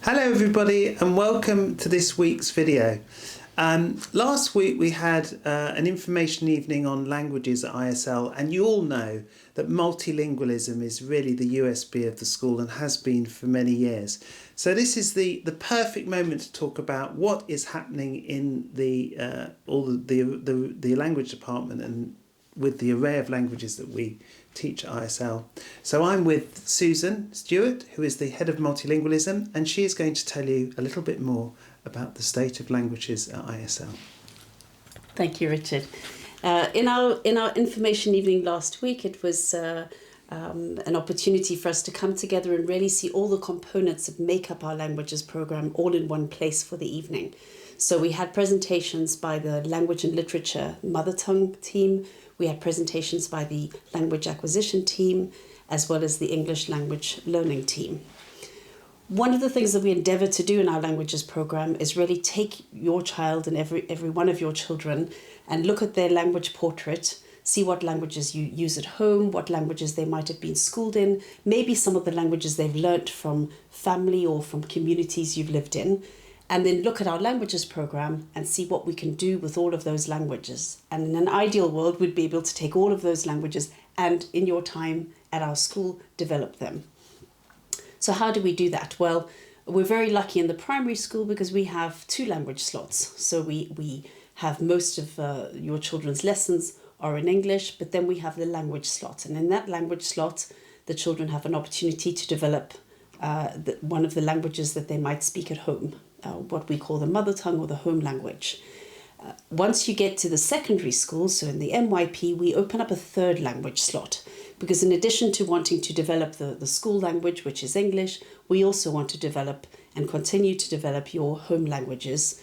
Hello everybody and welcome to this week's video. Last week we had an information evening on languages at ISL, and you all know that multilingualism is really the USP of the school and has been for many years. So this is the perfect moment to talk about what is happening in the language department and with the array of languages that we teach at ISL. So I'm with Susan Stewart, who is the head of multilingualism, and she is going to tell you a little bit more about the state of languages at ISL. Thank you, Richard. In our information evening last week, it was an opportunity for us to come together and really see all the components that make up our languages program all in one place for the evening. So we had presentations by the language and literature mother tongue team. We had presentations by the language acquisition team, as well as the English language learning team. One of the things that we endeavour to do in our languages program is really take your child and every one of your children and look at their language portrait, see what languages you use at home, what languages they might have been schooled in, maybe some of the languages they've learnt from family or from communities you've lived in, and then look at our languages program and see what we can do with all of those languages. And in an ideal world, we'd be able to take all of those languages and, in your time at our school, develop them. So how do we do that? Well, we're very lucky in the primary school because we have 2 language slots. So we have most of your children's lessons are in English, but then we have the language slot. And in that language slot, the children have an opportunity to develop one of the languages that they might speak at home. What we call the mother tongue or the home language. Once you get to the secondary school, so in the MYP, we open up a 3rd language slot, because in addition to wanting to develop the school language, which is English, we also want to develop and continue to develop your home languages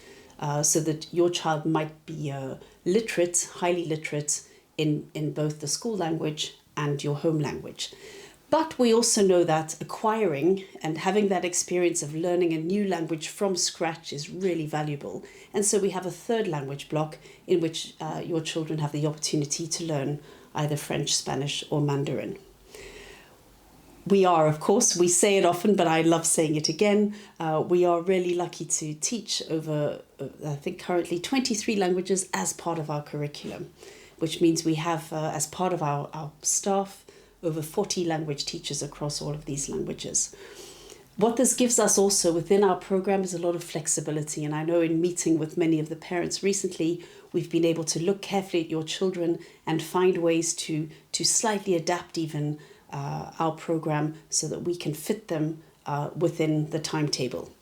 so that your child might be literate, highly literate in both the school language and your home language. But we also know that acquiring and having that experience of learning a new language from scratch is really valuable. And so we have a 3rd language block in which your children have the opportunity to learn either French, Spanish, or Mandarin. We are, of course, we say it often, but I love saying it again, we are really lucky to teach over, I think currently 23 languages as part of our curriculum, which means we have, as part of our staff, over 40 language teachers across all of these languages. What this gives us also within our program is a lot of flexibility. And I know in meeting with many of the parents recently, we've been able to look carefully at your children and find ways to slightly adapt even our program so that we can fit them within the timetable.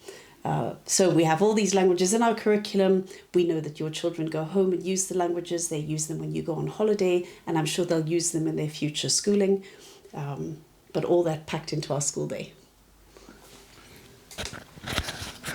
So we have all these languages in our curriculum. We know that your children go home and use the languages. They use them when you go on holiday, and I'm sure they'll use them in their future schooling. But all that packed into our school day.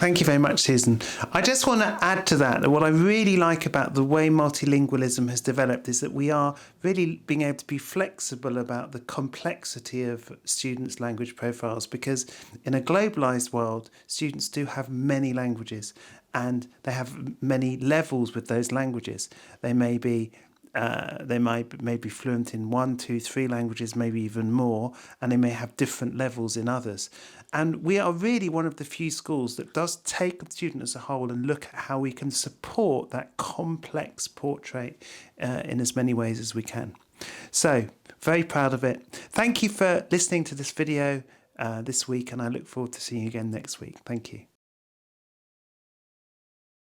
Thank you very much, Susan. I just want to add to that what I really like about the way multilingualism has developed is that we are really being able to be flexible about the complexity of students' language profiles, because in a globalized world, students do have many languages and they have many levels with those languages. They may be fluent in 1, 2, 3 languages, maybe even more, and they may have different levels in others. And we are really one of the few schools that does take the student as a whole and look at how we can support that complex portrait in as many ways as we can. So, very proud of it. Thank you for listening to this video this week, and I look forward to seeing you again next week. Thank you.